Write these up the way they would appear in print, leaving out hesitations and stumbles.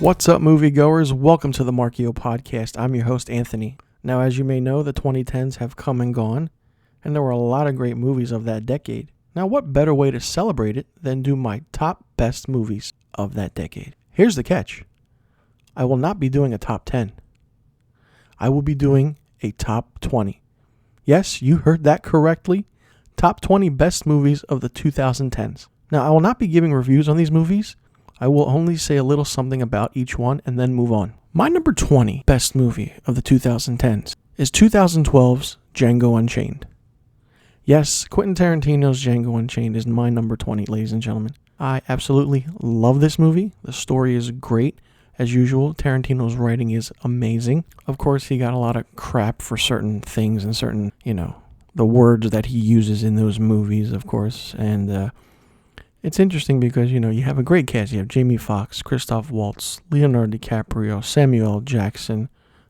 What's up, moviegoers? Welcome to the Marchio podcast. I'm your host, Anthony. Now, as you may know, the 2010s have come and gone, and there were a lot of great movies of that decade. Now, what better way to celebrate it than do my top best movies of that decade? Here's the catch. I will not be doing a top 10. I will be doing a top 20. Yes, you heard that correctly. Top 20 best movies of the 2010s. Now, I will not be giving reviews on these movies. I will only say a little something about each one and then move on. My number 20 best movie of the 2010s is 2012's Django Unchained. Yes, Quentin Tarantino's Django Unchained is my number 20, ladies and gentlemen. I absolutely love this movie. The story is great. As usual, Tarantino's writing is amazing. Of course, he got a lot of crap for certain things and certain, the words that he uses in those movies, of course. And it's interesting because, you have a great cast. You have Jamie Foxx, Christoph Waltz, Leonardo DiCaprio, Samuel L. Jackson.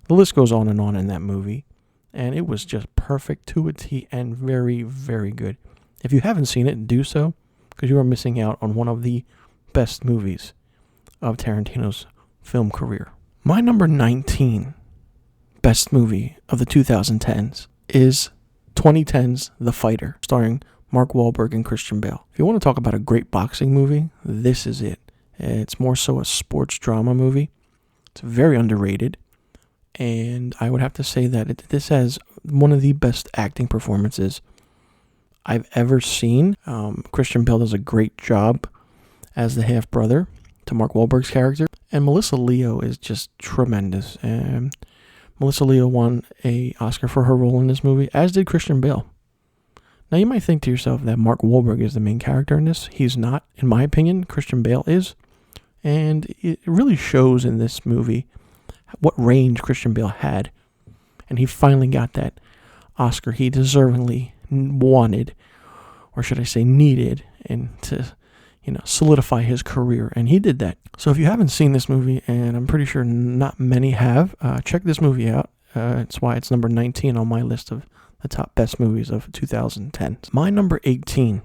The list goes on in that movie. And it was just perfect to a T and very, very good. If you haven't seen it, do so, because you are missing out on one of the best movies of Tarantino's film career. My number 19 best movie of the 2010s is 2010's The Fighter, starring Mark Wahlberg and Christian Bale. If you want to talk about a great boxing movie, this is it. It's more so a sports drama movie. It's very underrated. And I would have to say that this has one of the best acting performances I've ever seen. Christian Bale does a great job as the half-brother to Mark Wahlberg's character. And Melissa Leo is just tremendous. And Melissa Leo won an Oscar for her role in this movie, as did Christian Bale. Now, you might think to yourself that Mark Wahlberg is the main character in this. He's not, in my opinion. Christian Bale is. And it really shows in this movie what range Christian Bale had. And he finally got that Oscar he deservingly wanted, or should I say needed, and to, solidify his career. And he did that. So if you haven't seen this movie, and I'm pretty sure not many have, check this movie out. It's why it's number 19 on my list of the top best movies of 2010. My number 18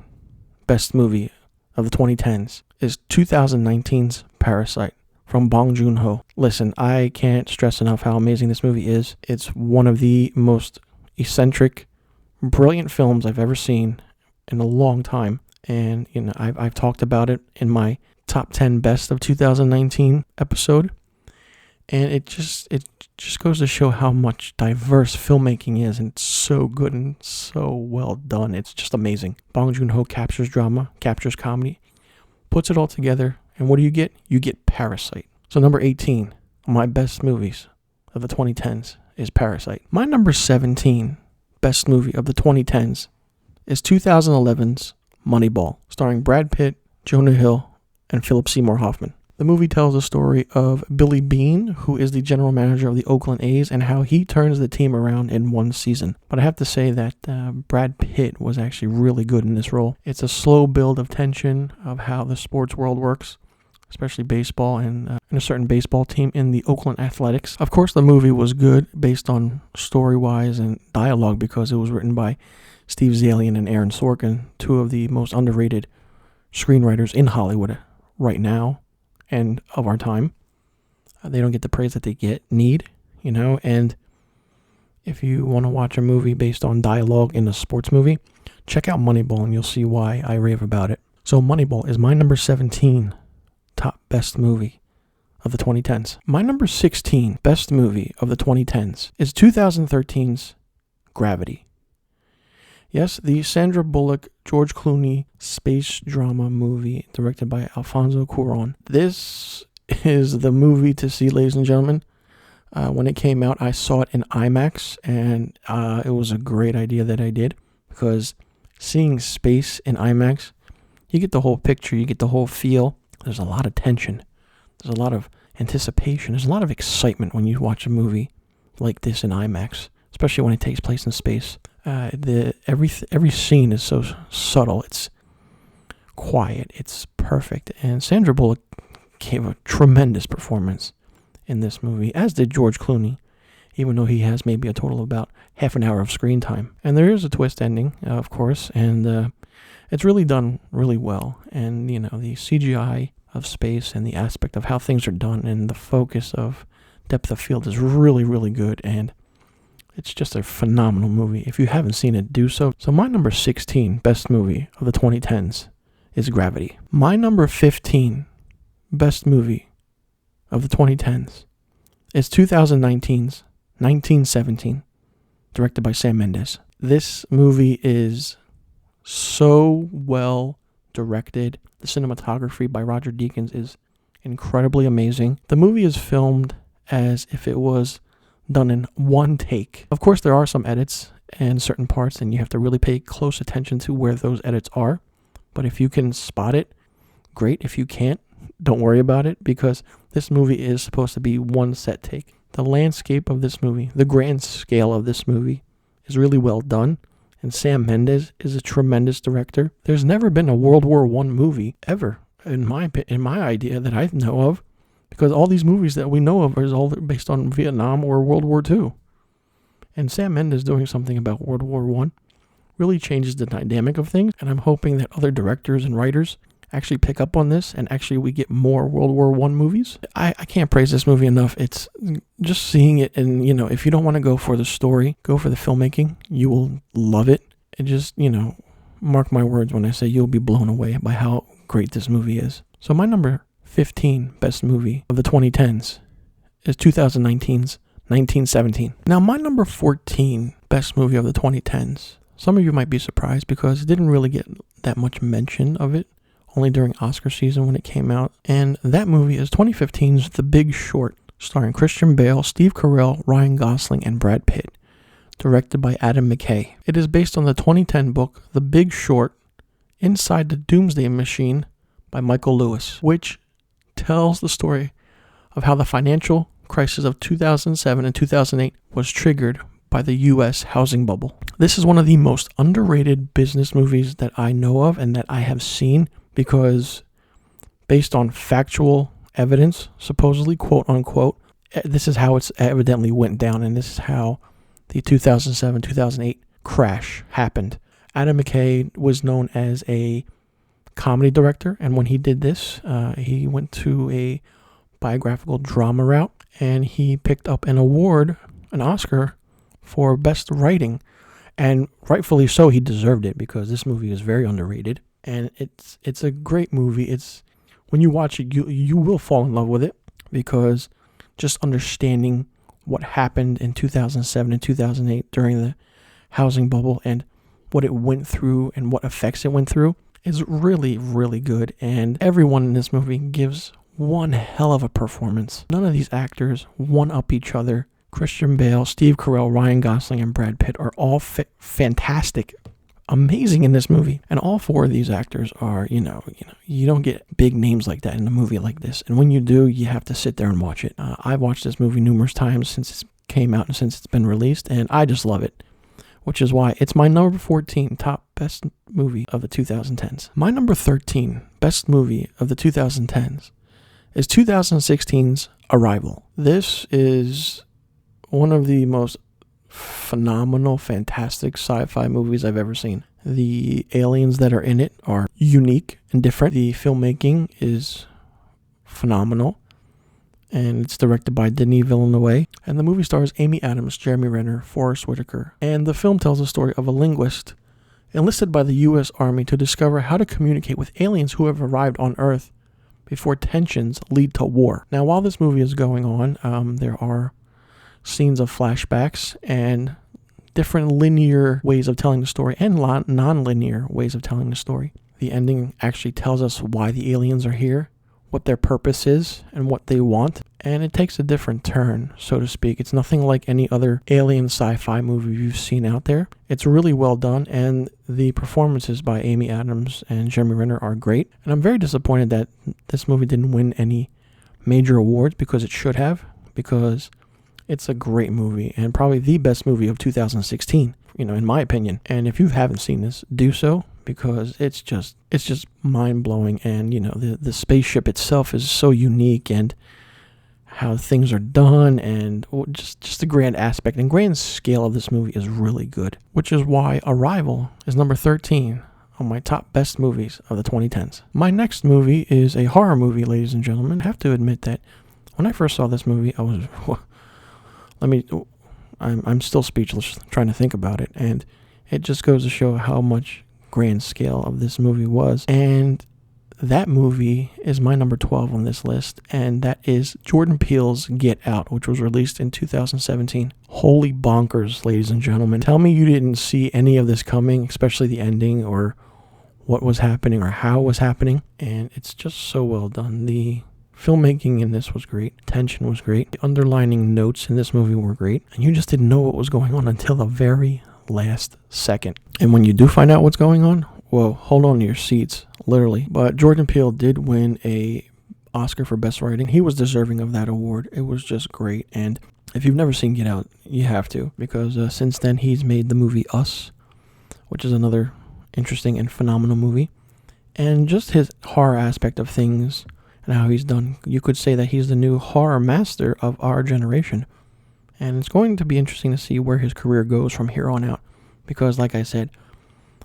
best movie of the 2010s is 2019's Parasite from Bong Joon-ho. Listen, I can't stress enough how amazing this movie is. It's one of the most eccentric, brilliant films I've ever seen in a long time. And, I've talked about it in my top 10 best of 2019 episode. And it just goes to show how much diverse filmmaking is, and it's so good and so well done. It's just amazing. Bong Joon-ho captures drama, captures comedy, puts it all together, and what do you get? You get Parasite. So number 18 of my best movies of the 2010s is Parasite. My number 17 best movie of the 2010s is 2011's Moneyball, starring Brad Pitt, Jonah Hill, and Philip Seymour Hoffman. The movie tells the story of Billy Beane, who is the general manager of the Oakland A's, and how he turns the team around in one season. But I have to say that Brad Pitt was actually really good in this role. It's a slow build of tension of how the sports world works, especially baseball and a certain baseball team in the Oakland Athletics. Of course, the movie was good based on story-wise and dialogue because it was written by Steve Zalian and Aaron Sorkin, two of the most underrated screenwriters in Hollywood right now and of our time. They don't get the praise that they need, and if you want to watch a movie based on dialogue in a sports movie, check out Moneyball and you'll see why I rave about it. So Moneyball is my number 17 top best movie of the 2010s. My number 16 best movie of the 2010s is 2013's Gravity. Yes, the Sandra Bullock, George Clooney space drama movie directed by Alfonso Cuarón. This is the movie to see, ladies and gentlemen. When it came out, I saw it in IMAX, and it was a great idea that I did, because seeing space in IMAX, you get the whole picture, you get the whole feel. There's a lot of tension. There's a lot of anticipation. There's a lot of excitement when you watch a movie like this in IMAX, especially when it takes place in space. Every scene is so subtle. It's quiet. It's perfect. And Sandra Bullock gave a tremendous performance in this movie, as did George Clooney, even though he has maybe a total of about half an hour of screen time. And there is a twist ending, of course, and it's really done really well. And, the CGI of space and the aspect of how things are done and the focus of depth of field is really, really good. And it's just a phenomenal movie. If you haven't seen it, do so. So my number 16 best movie of the 2010s is Gravity. My number 15 best movie of the 2010s is 2019's 1917, directed by Sam Mendes. This movie is so well directed. The cinematography by Roger Deakins is incredibly amazing. The movie is filmed as if it was done in one take. Of course, there are some edits in certain parts, and you have to really pay close attention to where those edits are. But if you can spot it, great. If you can't, don't worry about it, because this movie is supposed to be one set take. The landscape of this movie, the grand scale of this movie is really well done, and Sam Mendes is a tremendous director. There's never been a World War I movie ever, in my idea, that I know of, because all these movies that we know of are all based on Vietnam or World War II. And Sam Mendes doing something about World War I really changes the dynamic of things, and I'm hoping that other directors and writers actually pick up on this, and actually we get more World War I movies. I can't praise this movie enough. It's just seeing it, and if you don't want to go for the story, go for the filmmaking. You will love it. And just, mark my words when I say you'll be blown away by how great this movie is. So my number 15 best movie of the 2010s is 2019's 1917. Now my number 14 best movie of the 2010s, some of you might be surprised because it didn't really get that much mention of it, only during Oscar season when it came out. And that movie is 2015's The Big Short, starring Christian Bale, Steve Carell, Ryan Gosling, and Brad Pitt, directed by Adam McKay. It is based on the 2010 book The Big Short, Inside the Doomsday Machine by Michael Lewis, which tells the story of how the financial crisis of 2007 and 2008 was triggered by the U.S. housing bubble. This is one of the most underrated business movies that I know of and that I have seen, because based on factual evidence, supposedly, quote unquote, this is how it's evidently went down, and this is how the 2007-2008 crash happened. Adam McKay was known as a comedy director, and when he did this, he went to a biographical drama route, and he picked up an award, an Oscar, for best writing, and rightfully so. He deserved it, because this movie is very underrated. And it's a great movie. It's, when you watch it, you will fall in love with it, because just understanding what happened in 2007 and 2008 during the housing bubble and what it went through and what effects it went through is really, really good. And everyone in this movie gives one hell of a performance. None of these actors one-up each other. Christian Bale, Steve Carell, Ryan Gosling, and Brad Pitt are all fantastic, amazing in this movie. And all four of these actors are, you don't get big names like that in a movie like this. And when you do, you have to sit there and watch it. I've watched this movie numerous times since it came out and since it's been released, and I just love it, which is why it's my number 14 top best movie of the 2010s. My number 13 best movie of the 2010s is 2016's Arrival. This is one of the most phenomenal, fantastic sci-fi movies I've ever seen. The aliens that are in it are unique and different. The filmmaking is phenomenal, and it's directed by Denis Villeneuve. And the movie stars Amy Adams, Jeremy Renner, Forrest Whitaker. And the film tells the story of a linguist enlisted by the U.S. Army to discover how to communicate with aliens who have arrived on Earth before tensions lead to war. Now, while this movie is going on, there are scenes of flashbacks and different linear ways of telling the story and non-linear ways of telling the story. The ending actually tells us why the aliens are here, what their purpose is, and what they want. And it takes a different turn, so to speak. It's nothing like any other alien sci-fi movie you've seen out there. It's really well done, and the performances by Amy Adams and Jeremy Renner are great. And I'm very disappointed that this movie didn't win any major awards, because it should have, because it's a great movie and probably the best movie of 2016, in my opinion. And if you haven't seen this, do so, because it's just mind-blowing. And, the spaceship itself is so unique, and how things are done, and just the grand aspect and grand scale of this movie is really good, which is why Arrival is number 13 on my top best movies of the 2010s. My next movie is a horror movie, ladies and gentlemen. I have to admit that when I first saw this movie, I was, I'm still speechless trying to think about it, and it just goes to show how much grand scale of this movie was. And that movie is my number 12 on this list, and that is Jordan Peele's Get Out, which was released in 2017. Holy bonkers, ladies and gentlemen. Tell me you didn't see any of this coming, especially the ending or what was happening or how it was happening. And it's just so well done. The filmmaking in this was great. Tension was great. The underlining notes in this movie were great. And you just didn't know what was going on until the very last second. And when you do find out what's going on, whoa, hold on to your seats, literally. But Jordan Peele did win a Oscar for Best Writing. He was deserving of that award. It was just great. And if you've never seen Get Out, you have to, because since then he's made the movie Us, which is another interesting and phenomenal movie. And just his horror aspect of things and how he's done, you could say that he's the new horror master of our generation. And it's going to be interesting to see where his career goes from here on out, because like I said,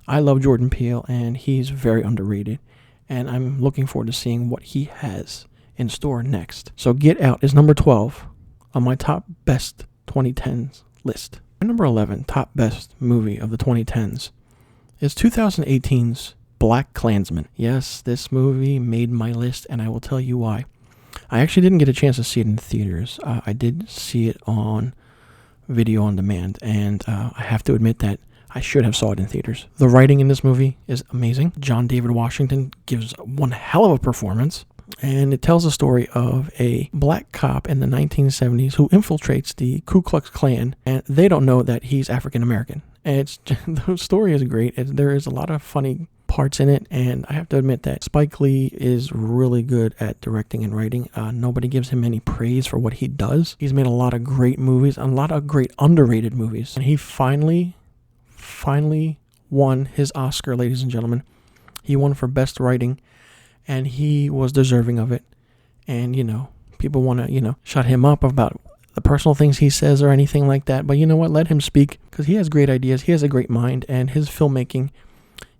I love Jordan Peele, and he's very underrated, and I'm looking forward to seeing what he has in store next. So Get Out is number 12 on my top best 2010s list. My number 11 top best movie of the 2010s is 2018's Black Klansman. Yes, this movie made my list, and I will tell you why. I actually didn't get a chance to see it in theaters. I did see it on video on demand, and I have to admit that I should have saw it in theaters. The writing in this movie is amazing. John David Washington gives one hell of a performance, and it tells the story of a black cop in the 1970s who infiltrates the Ku Klux Klan, and they don't know that he's African American. And it's the story is great. There is a lot of funny parts in it, and I have to admit that Spike Lee is really good at directing and writing. Nobody gives him any praise for what he does. He's made a lot of great movies, a lot of great underrated movies, and he finally won his Oscar, ladies and gentlemen. He won for best writing, and he was deserving of it. And, people want to, shut him up about the personal things he says or anything like that. But you know what? Let him speak, because he has great ideas. He has a great mind, and his filmmaking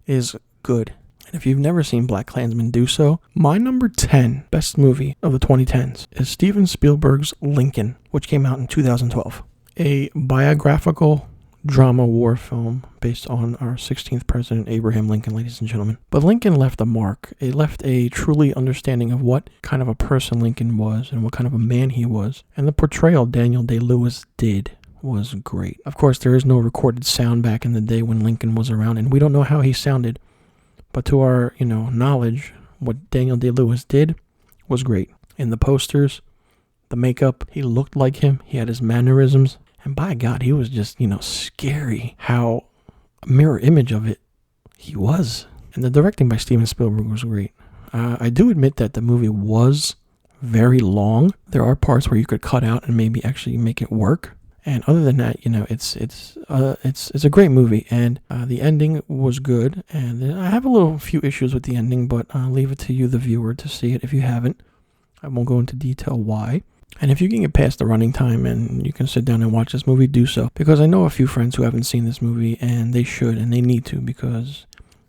is good. And if you've never seen Black Klansman, do so. My number 10 best movie of the 2010s is Steven Spielberg's Lincoln, which came out in 2012. A biographical drama war film based on our 16th president, Abraham Lincoln, ladies and gentlemen. But Lincoln left a mark. It left a truly understanding of what kind of a person Lincoln was and what kind of a man he was. And the portrayal Daniel Day-Lewis did was great. Of course, there is no recorded sound back in the day when Lincoln was around, and we don't know how he sounded. But to our, knowledge, what Daniel Day-Lewis did was great. In the posters, the makeup, he looked like him. He had his mannerisms. And by God, he was just, scary how a mirror image of it he was. And the directing by Steven Spielberg was great. I do admit that the movie was very long. There are parts where you could cut out and maybe actually make it work. And other than that, it's a great movie. And the ending was good. And I have a few issues with the ending, but I'll leave it to you, the viewer, to see it if you haven't. I won't go into detail why. And if you can get past the running time and you can sit down and watch this movie, do so. Because I know a few friends who haven't seen this movie, and they should, and they need to, because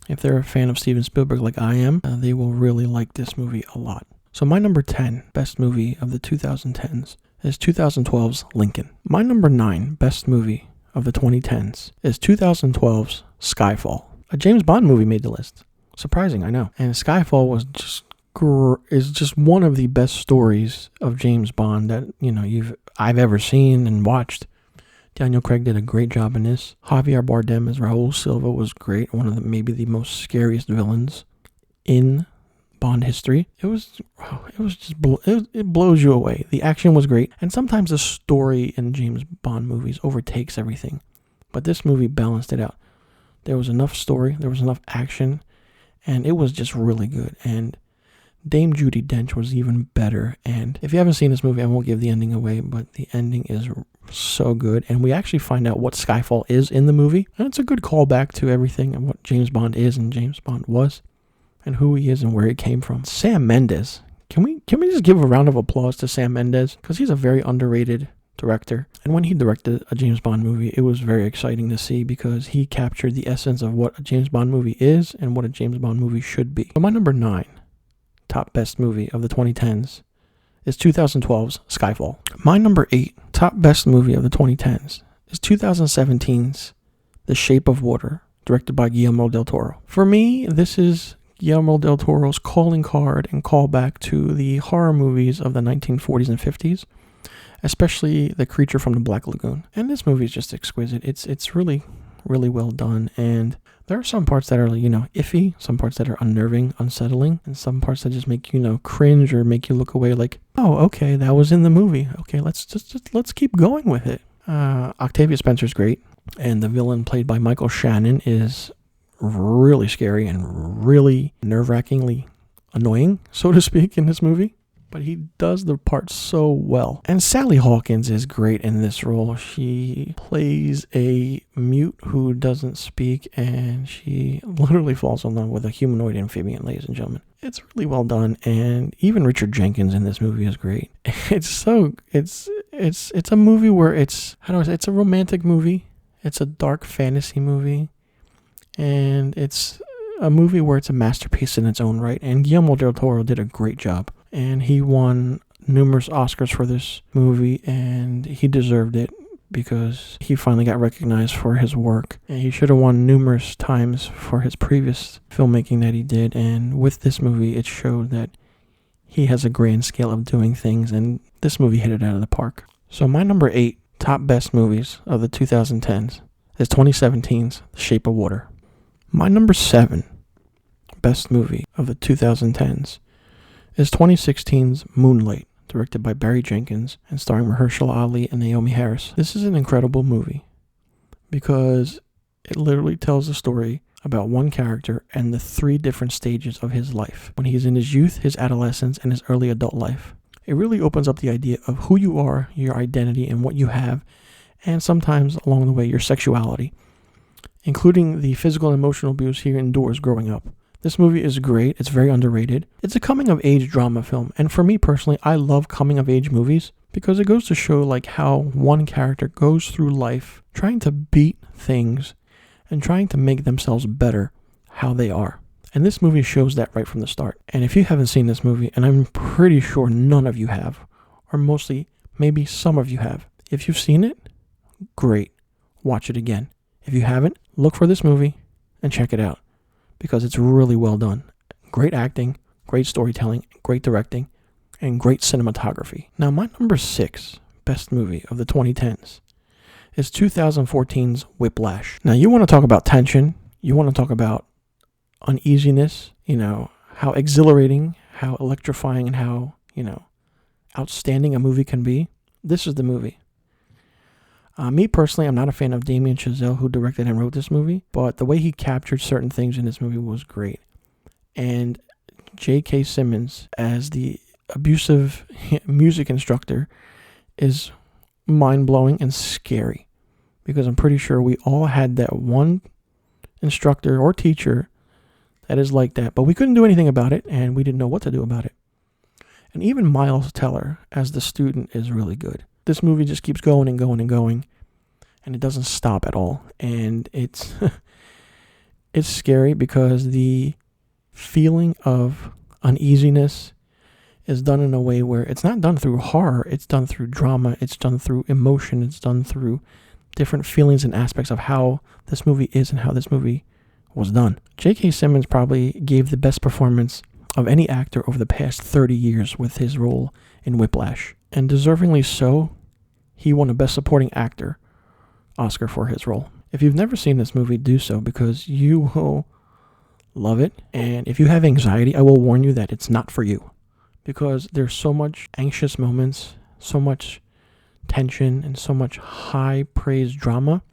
if they're a fan of Steven Spielberg like I am, they will really like this movie a lot. So my number 10 best movie of the 2010s is 2012's Lincoln. My number 9 best movie of the 2010s is 2012's Skyfall. A James Bond movie made the list. Surprising, I know. And Skyfall was just one of the best stories of James Bond that I've ever seen and watched. Daniel Craig did a great job in this. Javier Bardem as Raul Silva was great. One of maybe the most scariest villains in Bond history. It blows you away. The action was great, and sometimes the story in James Bond movies overtakes everything. But this movie balanced it out. There was enough story, there was enough action, and it was just really good. And Dame Judi Dench was even better. And if you haven't seen this movie, I won't give the ending away, but the ending is so good. And we actually find out what Skyfall is in the movie. And it's a good callback to everything and what James Bond is and James Bond was and who he is and where he came from. Sam Mendes. Can we just give a round of applause to Sam Mendes? Because he's a very underrated director. And when he directed a James Bond movie, it was very exciting to see because he captured the essence of what a James Bond movie is and what a James Bond movie should be. So my number 9 top best movie of the 2010s is 2012's Skyfall. My number 8 top best movie of the 2010s is 2017's The Shape of Water, directed by Guillermo del Toro. For me, this is Guillermo del Toro's calling card and callback to the horror movies of the 1940s and 50s, especially The Creature from the Black Lagoon. And this movie is just exquisite. It's really, really well done. And there are some parts that are, iffy, some parts that are unnerving, unsettling, and some parts that just make you, cringe or make you look away like, oh, okay, that was in the movie. Okay, let's keep going with it. Octavia Spencer's great, and the villain played by Michael Shannon is really scary and really nerve-wrackingly annoying, so to speak, in this movie. But he does the part so well. And Sally Hawkins is great in this role. She plays a mute who doesn't speak, and she literally falls in love with a humanoid amphibian, ladies and gentlemen. It's really well done, and even Richard Jenkins in this movie is great. It's a movie where it's a romantic movie. It's a dark fantasy movie, and it's a movie where it's a masterpiece in its own right. And Guillermo del Toro did a great job. And he won numerous Oscars for this movie, and he deserved it because he finally got recognized for his work. And he should have won numerous times for his previous filmmaking that he did. And with this movie, it showed that he has a grand scale of doing things, and this movie hit it out of the park. So my number 8 top best movies of the 2010s is 2017's The Shape of Water. My number 7 best movie of the 2010s is 2016's Moonlight, directed by Barry Jenkins and starring Mahershala Ali and Naomi Harris. This is an incredible movie because it literally tells the story about one character and the 3 different stages of his life, when he's in his youth, his adolescence, and his early adult life. It really opens up the idea of who you are, your identity, and what you have, and sometimes along the way, your sexuality, including the physical and emotional abuse he endures growing up. This movie is great. It's very underrated. It's a coming-of-age drama film, and for me personally, I love coming-of-age movies because it goes to show how one character goes through life trying to beat things and trying to make themselves better how they are. And this movie shows that right from the start. And if you haven't seen this movie, and I'm pretty sure none of you have, or mostly maybe some of you have, if you've seen it, great. Watch it again. If you haven't, look for this movie and check it out because it's really well done. Great acting, great storytelling, great directing, and great cinematography. Now, my number 6 best movie of the 2010s is 2014's Whiplash. Now, you want to talk about tension, you want to talk about uneasiness, how exhilarating, how electrifying, and how, outstanding a movie can be. This is the movie. Me personally, I'm not a fan of Damien Chazelle, who directed and wrote this movie, but the way he captured certain things in this movie was great. And J.K. Simmons as the abusive music instructor is mind-blowing and scary, because I'm pretty sure we all had that one instructor or teacher that is like that, but we couldn't do anything about it, and we didn't know what to do about it. And even Miles Teller as the student is really good. This movie just keeps going and going and going, and it doesn't stop at all. And it's it's scary because the feeling of uneasiness is done in a way where it's not done through horror, it's done through drama, it's done through emotion, it's done through different feelings and aspects of how this movie is and how this movie was done. J.K. Simmons probably gave the best performance of any actor over the past 30 years with his role in Whiplash. And deservingly so, he won a Best Supporting Actor Oscar for his role. If you've never seen this movie, do so because you will love it. And if you have anxiety, I will warn you that it's not for you, because there's so much anxious moments, so much tension, and so much high praise drama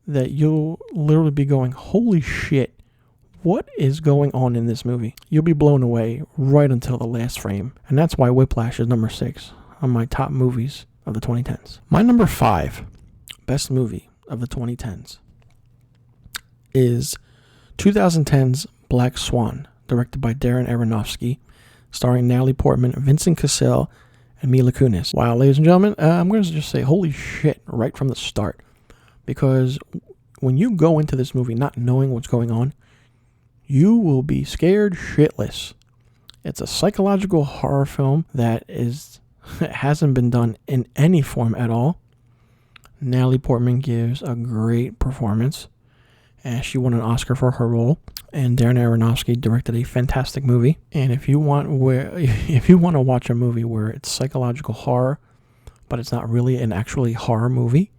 that you'll literally be going, holy shit, what is going on in this movie? You'll be blown away right until the last frame. And that's why Whiplash is number 6 on my top movies of the 2010s. My number 5 best movie of the 2010s is 2010's Black Swan, directed by Darren Aronofsky, starring Natalie Portman, Vincent Cassel, and Mila Kunis. Wow, ladies and gentlemen, I'm going to just say holy shit right from the start. Because when you go into this movie not knowing what's going on, you will be scared shitless. It's a psychological horror film that hasn't been done in any form at all. Natalie Portman gives a great performance, and she won an Oscar for her role. And Darren Aronofsky directed a fantastic movie. And if you want to watch a movie where it's psychological horror, but it's not really an actually horror movie,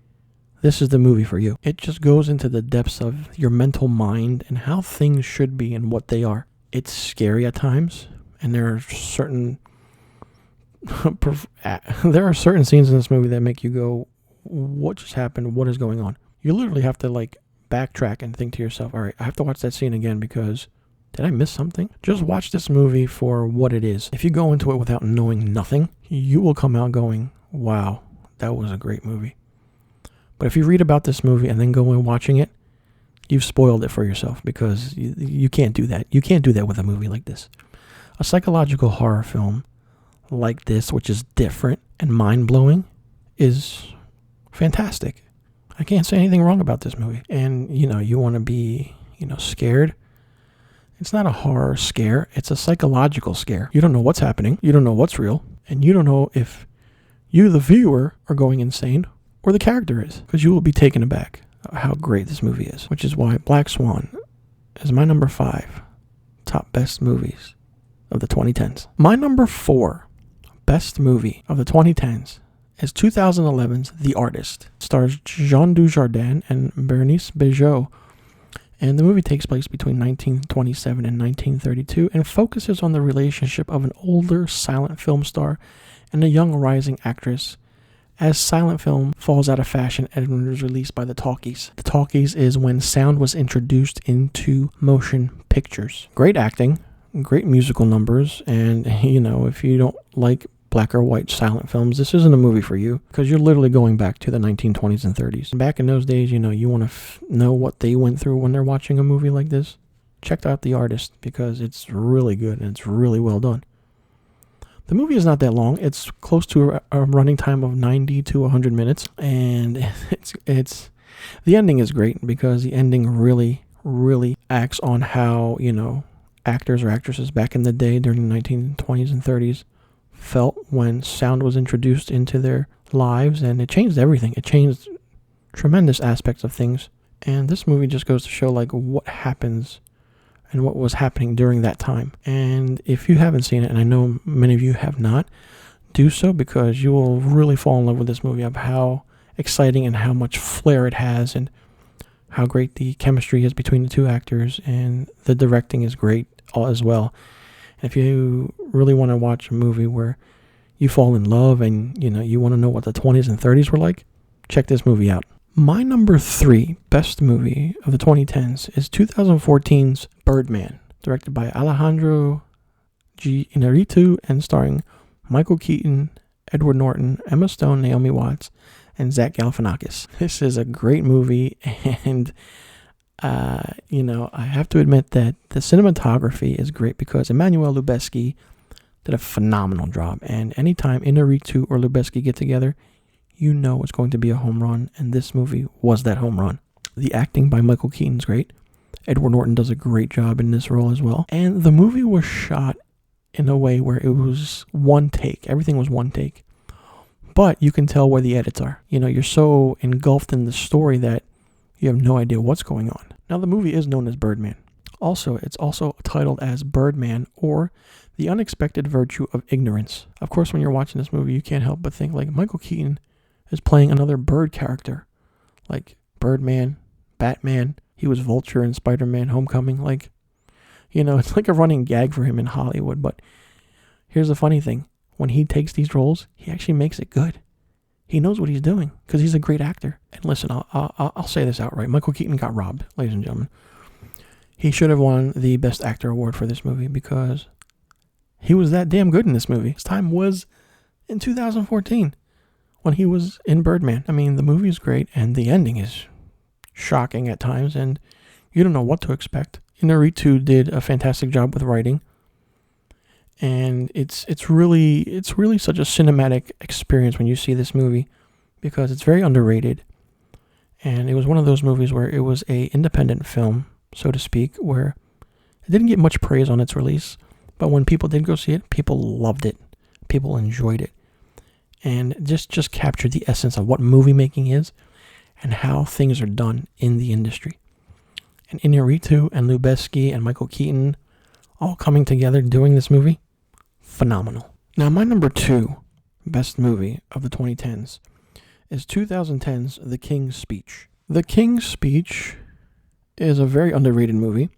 this is the movie for you. It just goes into the depths of your mental mind and how things should be and what they are. It's scary at times, and there are certain scenes in this movie that make you go, what just happened? What is going on? You literally have to backtrack and think to yourself, all right, I have to watch that scene again because did I miss something? Just watch this movie for what it is. If you go into it without knowing nothing, you will come out going, wow, that was a great movie. But if you read about this movie and then go in watching it, you've spoiled it for yourself because you can't do that. You can't do that with a movie like this. A psychological horror film like this, which is different and mind-blowing, is fantastic. I can't say anything wrong about this movie. And, you want to be, scared. It's not a horror scare. It's a psychological scare. You don't know what's happening. You don't know what's real. And you don't know if you, the viewer, are going insane or the character is. Because you will be taken aback how great this movie is. Which is why Black Swan is my number 5 top best movies of the 2010s. My number 4 best movie of the 2010s is 2011's The Artist. It stars Jean Dujardin and Bernice Bejo. And the movie takes place between 1927 and 1932 and focuses on the relationship of an older silent film star and a young rising actress as silent film falls out of fashion and was released by the talkies. The talkies is when sound was introduced into motion pictures. Great acting, great musical numbers, and if you don't like black or white silent films, this isn't a movie for you because you're literally going back to the 1920s and 30s. Back in those days, you want to know what they went through when they're watching a movie like this. Check out The Artist because it's really good and it's really well done. The movie is not that long. It's close to a running time of 90 to 100 minutes, and it's the ending is great because the ending really, really acts on how actors or actresses back in the day during the 1920s and 30s felt when sound was introduced into their lives, and it changed everything. It changed tremendous aspects of things, and this movie just goes to show what happens and what was happening during that time. And if you haven't seen it, and I know many of you have not, do so because you will really fall in love with this movie of how exciting and how much flair it has and how great the chemistry is between the two actors, and the directing is great as well. If you really want to watch a movie where you fall in love and, you want to know what the 20s and 30s were like, check this movie out. My number 3 best movie of the 2010s is 2014's Birdman, directed by Alejandro G. Inarritu and starring Michael Keaton, Edward Norton, Emma Stone, Naomi Watts, and Zach Galifianakis. This is a great movie, and I have to admit that the cinematography is great because Emmanuel Lubezki did a phenomenal job. And anytime Inarritu or Lubezki get together, it's going to be a home run. And this movie was that home run. The acting by Michael Keaton is great. Edward Norton does a great job in this role as well. And the movie was shot in a way where it was one take. Everything was one take. But you can tell where the edits are. You're so engulfed in the story that you have no idea what's going on. Now, the movie is known as Birdman. It's also titled as Birdman or The Unexpected Virtue of Ignorance. Of course, when you're watching this movie, you can't help but think Michael Keaton is playing another bird character. Like Birdman, Batman, he was Vulture in Spider-Man Homecoming. It's like a running gag for him in Hollywood. But here's the funny thing. When he takes these roles, he actually makes it good. He knows what he's doing because he's a great actor. And listen, I'll say this outright. Michael Keaton got robbed, ladies and gentlemen. He should have won the Best Actor award for this movie because he was that damn good in this movie. His time was in 2014 when he was in Birdman. I mean, the movie is great and the ending is shocking at times and you don't know what to expect. Inarritu did a fantastic job with writing. And it's really such a cinematic experience when you see this movie, because it's very underrated. And it was one of those movies where it was a independent film, so to speak, where it didn't get much praise on its release, but when people did go see it, people loved it. People enjoyed it. And just captured the essence of what movie making is and how things are done in the industry. And Inarritu and Lubezki and Michael Keaton all coming together doing this movie, phenomenal. Now, my number 2 best movie of the 2010s is 2010's The King's Speech. The King's Speech is a very underrated movie,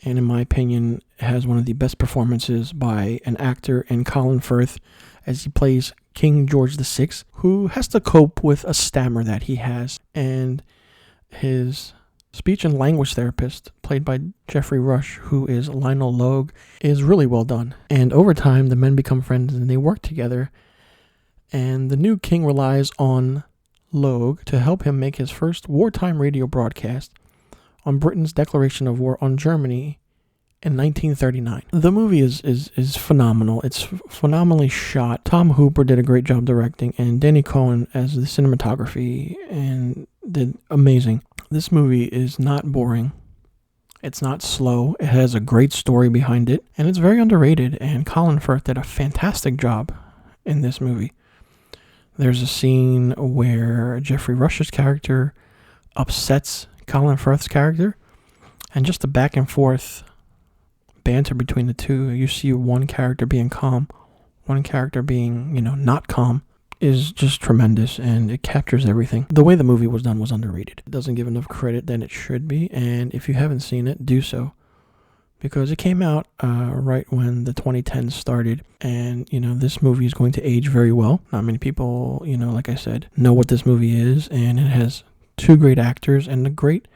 and in my opinion, has one of the best performances by an actor in Colin Firth as he plays King George VI, who has to cope with a stammer that he has, and his speech and language therapist, played by Jeffrey Rush, who is Lionel Logue, is really well done. And over time, the men become friends and they work together, and the new king relies on Logue to help him make his first wartime radio broadcast on Britain's declaration of war on Germany in 1939. The movie is phenomenal. It's phenomenally shot. Tom Hooper did a great job directing, and Danny Cohen as the cinematography and did amazing. This movie is not boring. It's not slow. It has a great story behind it, and it's very underrated, and Colin Firth did a fantastic job in this movie. There's a scene where Jeffrey Rush's character upsets Colin Firth's character, and just the back and forth banter between the two, you see one character being calm, one character being, not calm, is just tremendous, and it captures everything. The way the movie was done was underrated. It doesn't give enough credit than it should be, and if you haven't seen it, do so, because it came out right when the 2010s started, and, this movie is going to age very well. Not many people, like I said, know what this movie is, and it has 2 great actors and a great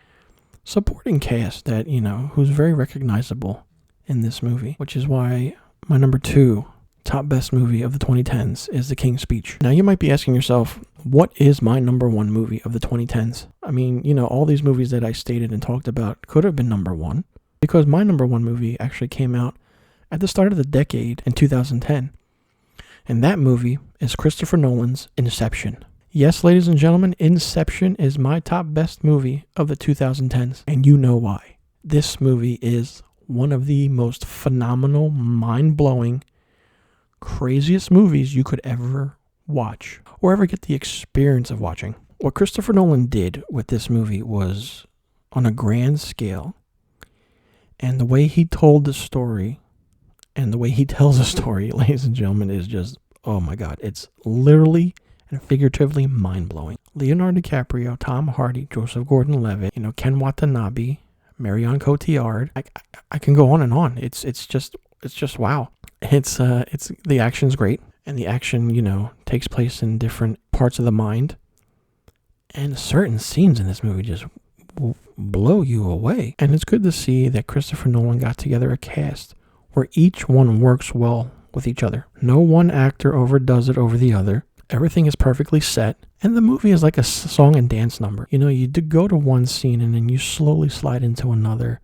supporting cast that, who's very recognizable in this movie, which is why my number 2 top best movie of the 2010s is The King's Speech. Now, you might be asking yourself, what is my number 1 movie of the 2010s? I mean, all these movies that I stated and talked about could have been number 1, because my number 1 movie actually came out at the start of the decade in 2010. And that movie is Christopher Nolan's Inception. Yes, ladies and gentlemen, Inception is my top best movie of the 2010s, and you know why. This movie is one of the most phenomenal, mind-blowing, craziest movies you could ever watch or ever get the experience of watching. What Christopher Nolan did with this movie was on a grand scale, and the way he told the story and the way he tells the story, ladies and gentlemen, is just, oh my God, it's literally and figuratively mind-blowing. Leonardo DiCaprio, Tom Hardy, Joseph Gordon-Levitt, Ken Watanabe, Marion Cotillard. I can go on and on. It's just wow. It's the action's great, and the action, takes place in different parts of the mind, and certain scenes in this movie just blow you away. And it's good to see that Christopher Nolan got together a cast where each one works well with each other. No one actor overdoes it over the other. Everything is perfectly set, and the movie is like a song and dance number. You do go to one scene and then you slowly slide into another,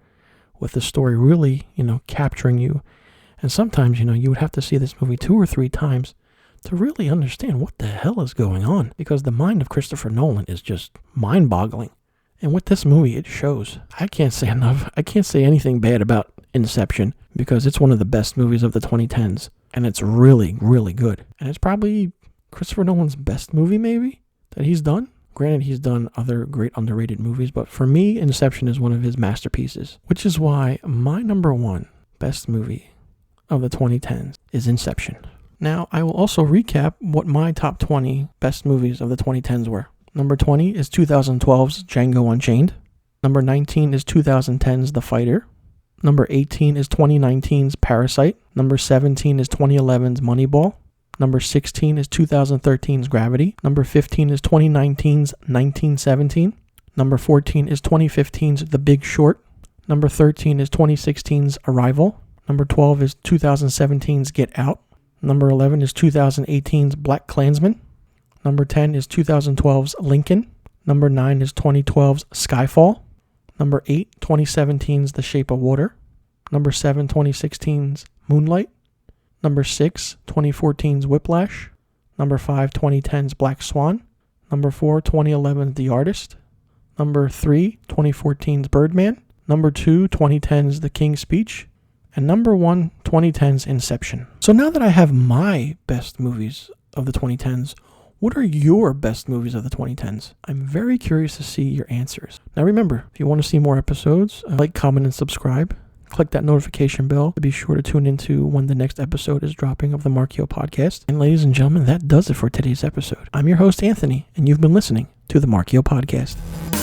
with the story really, capturing you. And sometimes, you would have to see this movie 2 or 3 times to really understand what the hell is going on, because the mind of Christopher Nolan is just mind-boggling. And with this movie, it shows. I can't say enough. I can't say anything bad about Inception, because it's one of the best movies of the 2010s, and it's really, really good. And it's probably Christopher Nolan's best movie, maybe, that he's done. Granted, he's done other great underrated movies, but for me, Inception is one of his masterpieces, which is why my number 1 best movie of the 2010s is Inception. Now, I will also recap what my top 20 best movies of the 2010s were. Number 20 is 2012's Django Unchained. Number 19 is 2010's The Fighter. Number 18 is 2019's Parasite. Number 17 is 2011's Moneyball. Number 16 is 2013's Gravity. Number 15 is 2019's 1917. Number 14 is 2015's The Big Short. Number 13 is 2016's Arrival. Number 12 is 2017's Get Out. Number 11 is 2018's Black Klansmen. Number 10 is 2012's Lincoln. Number 9 is 2012's Skyfall. Number 8, 2017's The Shape of Water. Number 7, 2016's Moonlight. Number 6, 2014's Whiplash. Number 5, 2010's Black Swan. Number 4, 2011's The Artist. Number 3, 2014's Birdman. Number 2, 2010's The King's Speech. And number 1, 2010's Inception. So now that I have my best movies of the 2010s, what are your best movies of the 2010s? I'm very curious to see your answers. Now remember, if you want to see more episodes, like, comment, and subscribe. Click that notification bell to be sure to tune into when the next episode is dropping of the Marchio podcast. And ladies and gentlemen, that does it for today's episode. I'm your host, Anthony, and you've been listening to the Marchio podcast.